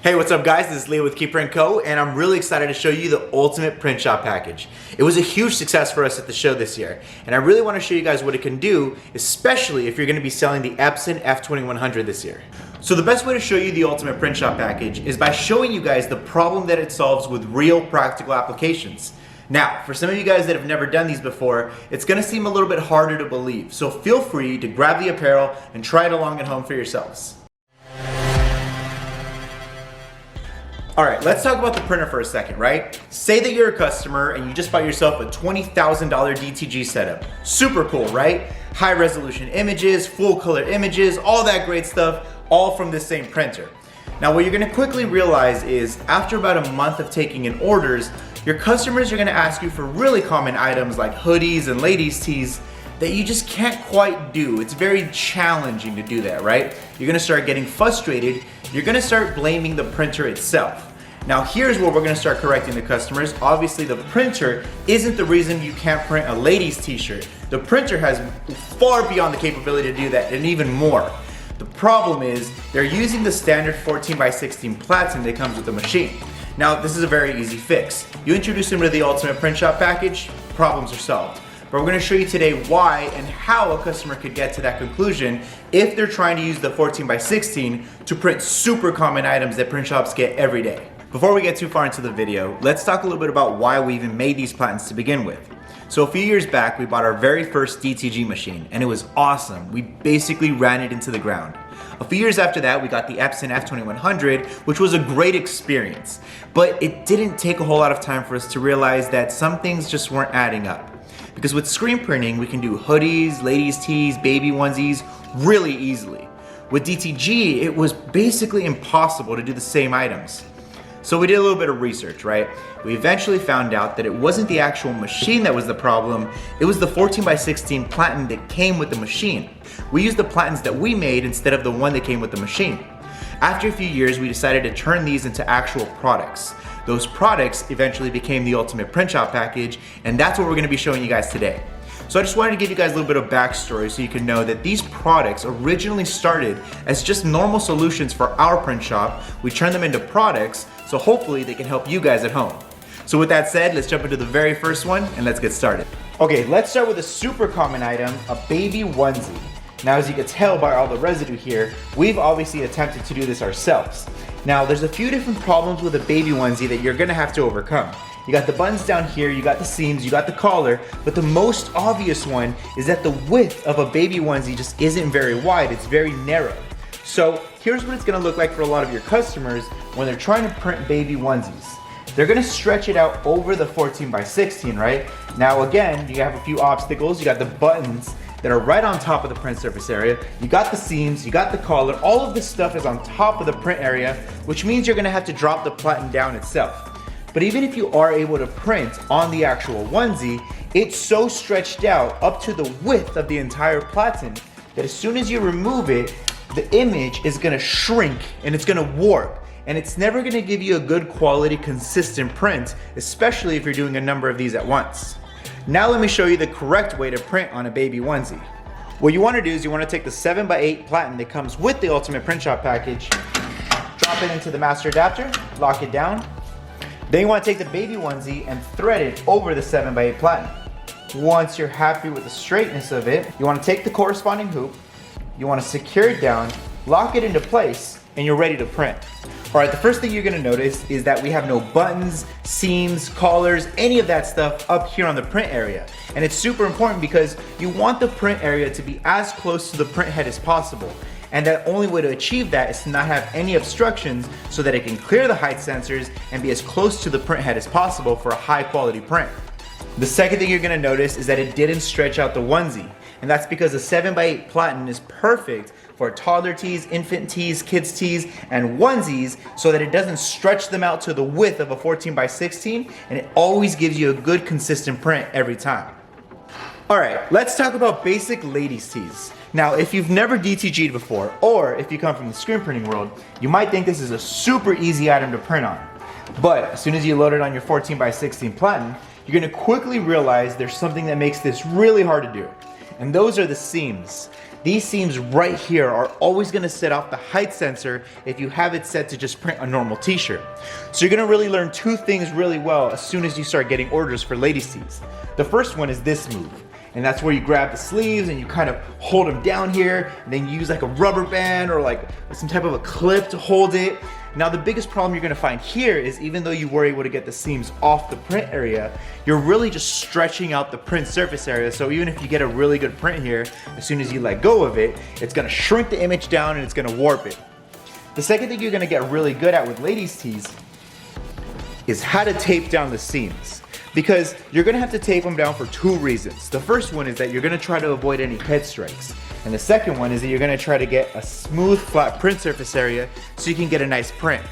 Hey, what's up guys? This is Leo with Keeper & Co. and I'm really excited to show you the ultimate print shop package. It was a huge success for us at the show this year, and I really want to show you guys what it can do, especially if you're going to be selling the Epson F2100 this year. So the best way to show you the ultimate print shop package is by showing you guys the problem that it solves with real practical applications. Now, for some of you guys that have never done these before, it's going to seem a little bit harder to believe, so feel free to grab the apparel and try it along at home for yourselves. Alright, let's talk about the printer for a second, right? Say that you're a customer and you just bought yourself a $20,000 DTG setup. Super cool, right? High resolution images, full color images, all that great stuff, all from the same printer. Now what you're going to quickly realize is after about a month of taking in orders, your customers are going to ask you for really common items like hoodies and ladies' tees that you just can't quite do. It's very challenging to do that, right? You're going to start getting frustrated. You're going to start blaming the printer itself. Now here's where we're going to start correcting the customers. Obviously the printer isn't the reason you can't print a ladies t-shirt. The printer has far beyond the capability to do that and even more. The problem is they're using the standard 14x16 platen that comes with the machine. Now this is a very easy fix. You introduce them to the ultimate print shop package, problems are solved. But we're going to show you today why and how a customer could get to that conclusion if they're trying to use the 14x16 to print super common items that print shops get every day. Before we get too far into the video, let's talk a little bit about why we even made these platens to begin with. So a few years back, we bought our very first DTG machine, and it was awesome. We basically ran it into the ground. A few years after that, we got the Epson F2100, which was a great experience. But it didn't take a whole lot of time for us to realize that some things just weren't adding up. Because with screen printing, we can do hoodies, ladies' tees, baby onesies really easily. With DTG, it was basically impossible to do the same items. So we did a little bit of research, right? We eventually found out that it wasn't the actual machine that was the problem, it was the 14x16 platen that came with the machine. We used the platens that we made instead of the one that came with the machine. After a few years, we decided to turn these into actual products. Those products eventually became the ultimate print shop package, and that's what we're going to be showing you guys today. So I just wanted to give you guys a little bit of backstory so you can know that these products originally started as just normal solutions for our print shop. We turned them into products, so hopefully they can help you guys at home. So with that said, let's jump into the very first one and let's get started. Okay, let's start with a super common item, a baby onesie. Now as you can tell by all the residue here, we've obviously attempted to do this ourselves. Now there's a few different problems with a baby onesie that you're gonna have to overcome. You got the buttons down here, you got the seams, you got the collar, but the most obvious one is that the width of a baby onesie just isn't very wide, it's very narrow. So here's what it's gonna look like for a lot of your customers when they're trying to print baby onesies. They're gonna stretch it out over the 14x16, right? Now again, you have a few obstacles. You got the buttons that are right on top of the print surface area. You got the seams, you got the collar, all of this stuff is on top of the print area, which means you're gonna have to drop the platen down itself. But even if you are able to print on the actual onesie, it's so stretched out up to the width of the entire platen that as soon as you remove it, the image is gonna shrink and it's gonna warp. And it's never gonna give you a good quality, consistent print, especially if you're doing a number of these at once. Now let me show you the correct way to print on a baby onesie. What you wanna do is you wanna take the 7x8 platen that comes with the ultimate print shop package, drop it into the master adapter, lock it down. Then you want to take the baby onesie and thread it over the 7x8 platen. Once you're happy with the straightness of it, you want to take the corresponding hoop, you want to secure it down, lock it into place, and you're ready to print. Alright, the first thing you're going to notice is that we have no buttons, seams, collars, any of that stuff up here on the print area. And it's super important because you want the print area to be as close to the print head as possible. And the only way to achieve that is to not have any obstructions so that it can clear the height sensors and be as close to the print head as possible for a high quality print. The second thing you're gonna notice is that it didn't stretch out the onesie. And that's because the 7x8 platen is perfect for toddler tees, infant tees, kids tees, and onesies so that it doesn't stretch them out to the width of a 14x16 and it always gives you a good consistent print every time. Alright, let's talk about basic ladies tees. Now, if you've never DTG'd before, or if you come from the screen printing world, you might think this is a super easy item to print on. But as soon as you load it on your 14x16 platen, you're gonna quickly realize there's something that makes this really hard to do. And those are the seams. these seams right here are always gonna set off the height sensor if you have it set to just print a normal t-shirt. So you're gonna really learn two things really well as soon as you start getting orders for ladies' tees. The first one is this move. And that's where you grab the sleeves and you kind of hold them down here, and then you use like a rubber band or like some type of a clip to hold it. Now the biggest problem you're gonna find here is even though you were able to get the seams off the print area, you're really just stretching out the print surface area. So even if you get a really good print here, as soon as you let go of it, it's gonna shrink the image down and it's gonna warp it. The second thing you're gonna get really good at with ladies' tees is how to tape down the seams. Because you're gonna have to tape them down for two reasons. The first one is that you're gonna try to avoid any head strikes. And the second one is that you're gonna try to get a smooth, flat print surface area so you can get a nice print.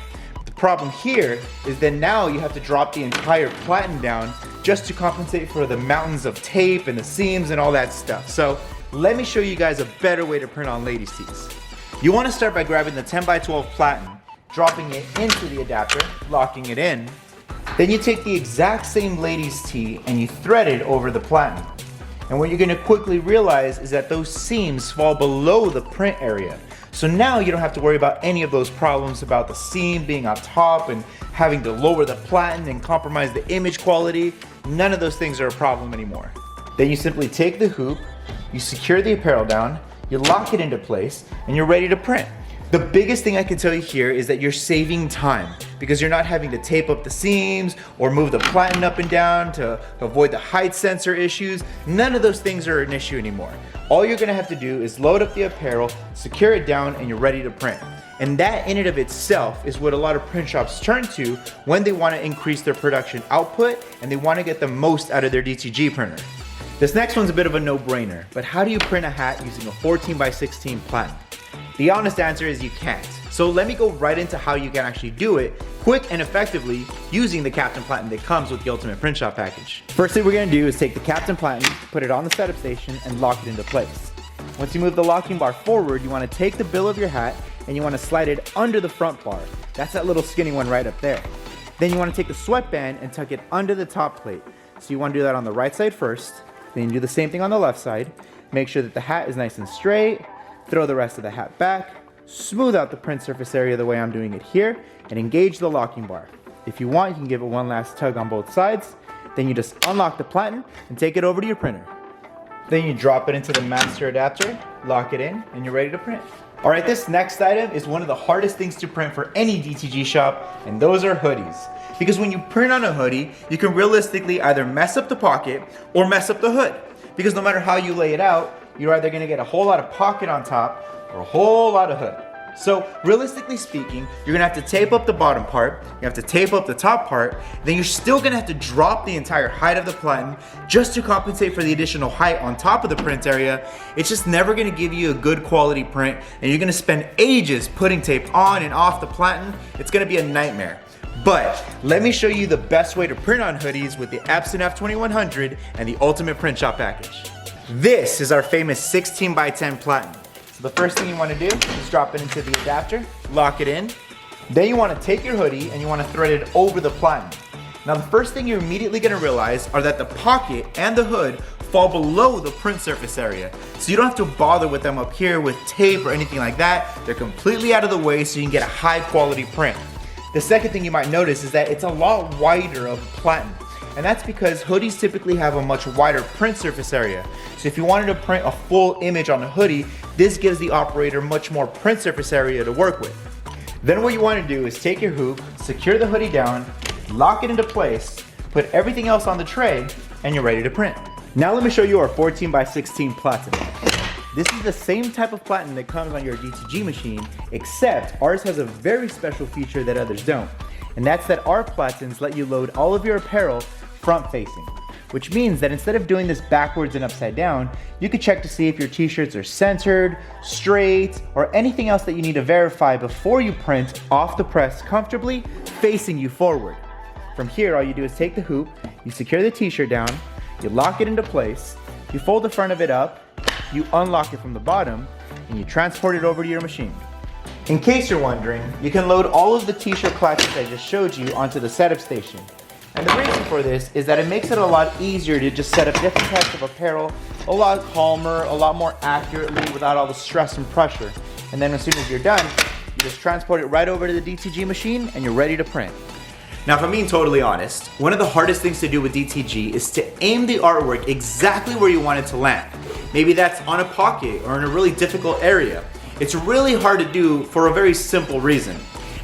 The problem here is that now you have to drop the entire platen down just to compensate for the mountains of tape and the seams and all that stuff. So let me show you guys a better way to print on ladies' tees. You wanna start by grabbing the 10x12 platen, dropping it into the adapter, locking it in. Then you take the exact same ladies' tee and you thread it over the platen. And what you're gonna quickly realize is that those seams fall below the print area. So now you don't have to worry about any of those problems about the seam being on top and having to lower the platen and compromise the image quality. None of those things are a problem anymore. Then you simply take the hoop, you secure the apparel down, you lock it into place, and you're ready to print. The biggest thing I can tell you here is that you're saving time because you're not having to tape up the seams or move the platen up and down to avoid the height sensor issues. None of those things are an issue anymore. All you're gonna have to do is load up the apparel, secure it down, and you're ready to print. And that in and of itself is what a lot of print shops turn to when they wanna increase their production output and they wanna get the most out of their DTG printer. This next one's a bit of a no-brainer, but how do you print a hat using a 14x16 platen? The honest answer is you can't. So let me go right into how you can actually do it quick and effectively using the Captain Platen that comes with the Ultimate Print Shop package. First thing we're gonna do is take the Captain Platen, put it on the setup station, and lock it into place. Once you move the locking bar forward, you wanna take the bill of your hat and you wanna slide it under the front bar. That's that little skinny one right up there. Then you wanna take the sweatband and tuck it under the top plate. So you wanna do that on the right side first, then you do the same thing on the left side. Make sure that the hat is nice and straight. Throw the rest of the hat back, smooth out the print surface area the way I'm doing it here, and engage the locking bar. If you want, you can give it one last tug on both sides. Then you just unlock the platen and take it over to your printer. Then you drop it into the master adapter, lock it in, and you're ready to print. All right, this next item is one of the hardest things to print for any DTG shop, and those are hoodies. Because when you print on a hoodie, you can realistically either mess up the pocket or mess up the hood. Because no matter how you lay it out, you're either gonna get a whole lot of pocket on top or a whole lot of hood. So realistically speaking, you're gonna have to tape up the bottom part, you have to tape up the top part, then you're still gonna have to drop the entire height of the platen just to compensate for the additional height on top of the print area. It's just never gonna give you a good quality print, and you're gonna spend ages putting tape on and off the platen. It's gonna be a nightmare. But let me show you the best way to print on hoodies with the Epson F2100 and the Ultimate Print Shop package. This is our famous 16x10 platen. So the first thing you want to do is drop it into the adapter, lock it in. Then you want to take your hoodie and you want to thread it over the platen. Now the first thing you're immediately going to realize are that the pocket and the hood fall below the print surface area. So you don't have to bother with them up here with tape or anything like that. They're completely out of the way so you can get a high quality print. The second thing you might notice is that it's a lot wider of platen. And that's because hoodies typically have a much wider print surface area. So if you wanted to print a full image on a hoodie, this gives the operator much more print surface area to work with. Then what you want to do is take your hoop, secure the hoodie down, lock it into place, put everything else on the tray, and you're ready to print. Now let me show you our 14x16 platen. This is the same type of platen that comes on your DTG machine, except ours has a very special feature that others don't. And that's that our platens let you load all of your apparel front facing, which means that instead of doing this backwards and upside down, you can check to see if your t-shirts are centered, straight, or anything else that you need to verify before you print off the press comfortably facing you forward. From here, all you do is take the hoop, you secure the t-shirt down, you lock it into place, you fold the front of it up, you unlock it from the bottom, and you transport it over to your machine. In case you're wondering, you can load all of the t-shirt clutches I just showed you onto the setup station. And the reason for this is that it makes it a lot easier to just set up different types of apparel a lot calmer, a lot more accurately without all the stress and pressure. And then as soon as you're done, you just transport it right over to the DTG machine and you're ready to print. Now, if I'm being totally honest, one of the hardest things to do with DTG is to aim the artwork exactly where you want it to land. Maybe that's on a pocket or in a really difficult area. It's really hard to do for a very simple reason.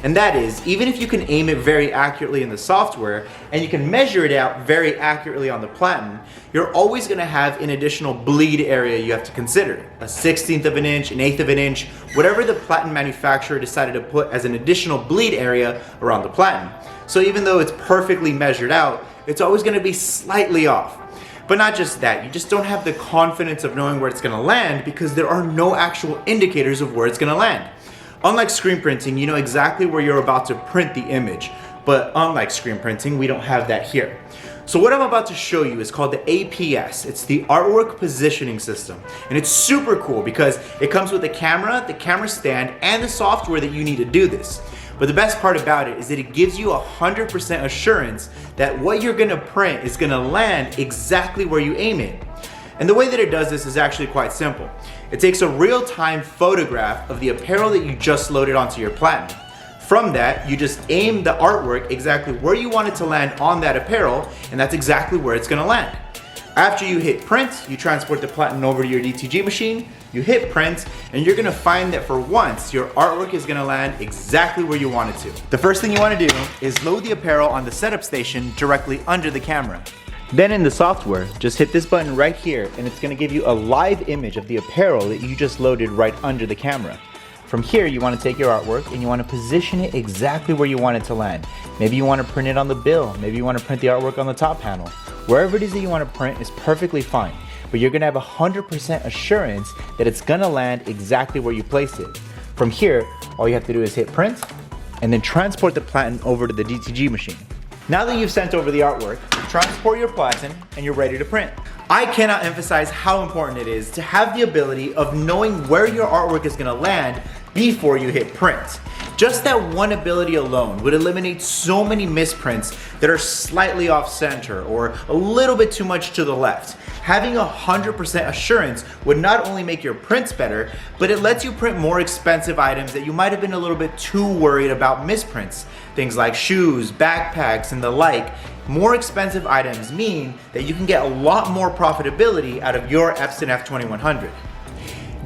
And that is, even if you can aim it very accurately in the software and you can measure it out very accurately on the platen, you're always going to have an additional bleed area you have to consider. A 1/16 of an inch, an 1/8 of an inch, whatever the platen manufacturer decided to put as an additional bleed area around the platen. So even though it's perfectly measured out, it's always going to be slightly off. But not just that, you just don't have the confidence of knowing where it's going to land because there are no actual indicators of where it's going to land. Unlike screen printing, you know exactly where you're about to print the image, but unlike screen printing, we don't have that here. So what I'm about to show you is called the APS. It's the Artwork Positioning System, and it's super cool because it comes with the camera stand, and the software that you need to do this. But the best part about it is that it gives you 100% assurance that what you're gonna print is gonna land exactly where you aim it. And the way that it does this is actually quite simple. It takes a real-time photograph of the apparel that you just loaded onto your platen. From that, you just aim the artwork exactly where you want it to land on that apparel, and that's exactly where it's gonna land. After you hit print, you transport the platen over to your DTG machine, you hit print, and you're gonna find that for once, your artwork is gonna land exactly where you want it to. The first thing you wanna do is load the apparel on the setup station directly under the camera. Then in the software, just hit this button right here and it's gonna give you a live image of the apparel that you just loaded right under the camera. From here, you wanna take your artwork and you wanna position it exactly where you want it to land. Maybe you wanna print it on the bill, maybe you wanna print the artwork on the top panel. Wherever it is that you wanna print is perfectly fine, but you're gonna have 100% assurance that it's gonna land exactly where you place it. From here, all you have to do is hit print and then transport the platen over to the DTG machine. Now that you've sent over the artwork, transport your platen and you're ready to print. I cannot emphasize how important it is to have the ability of knowing where your artwork is gonna land before you hit print. Just that one ability alone would eliminate so many misprints that are slightly off center or a little bit too much to the left. Having 100% assurance would not only make your prints better, but it lets you print more expensive items that you might have been a little bit too worried about misprints. Things like shoes, backpacks, and the like. More expensive items mean that you can get a lot more profitability out of your Epson F2100.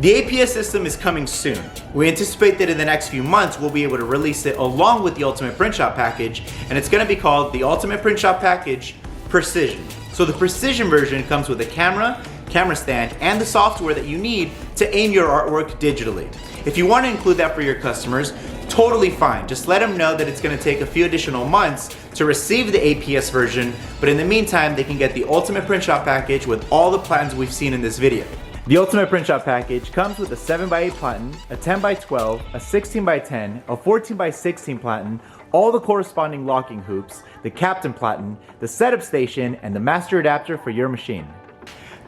The APS system is coming soon. We anticipate that in the next few months we'll be able to release it along with the Ultimate Print Shop package, and it's going to be called the Ultimate Print Shop Package Precision. So the Precision version comes with a camera stand, and the software that you need to aim your artwork digitally. If you want to include that for your customers, totally fine. Just let them know that it's going to take a few additional months to receive the APS version, but in the meantime they can get the Ultimate Print Shop package with all the platens we've seen in this video. The Ultimate Print Shop package comes with a 7x8 platen, a 10x12, a 16x10, a 14x16 platen, all the corresponding locking hoops, the Captain Platen, the setup station, and the master adapter for your machine.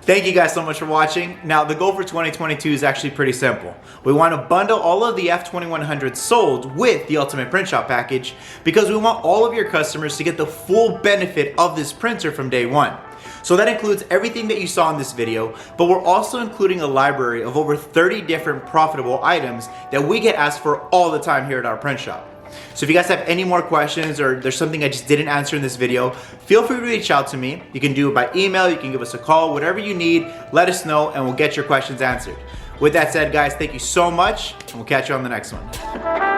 Thank you guys so much for watching. Now, the goal for 2022 is actually pretty simple. We want to bundle all of the F2100s sold with the Ultimate Print Shop package because we want all of your customers to get the full benefit of this printer from day one. So that includes everything that you saw in this video, but we're also including a library of over 30 different profitable items that we get asked for all the time here at our print shop. So if you guys have any more questions or there's something I just didn't answer in this video, feel free to reach out to me. You can do it by email, you can give us a call, whatever you need, let us know and we'll get your questions answered. With that said, guys, thank you so much and we'll catch you on the next one.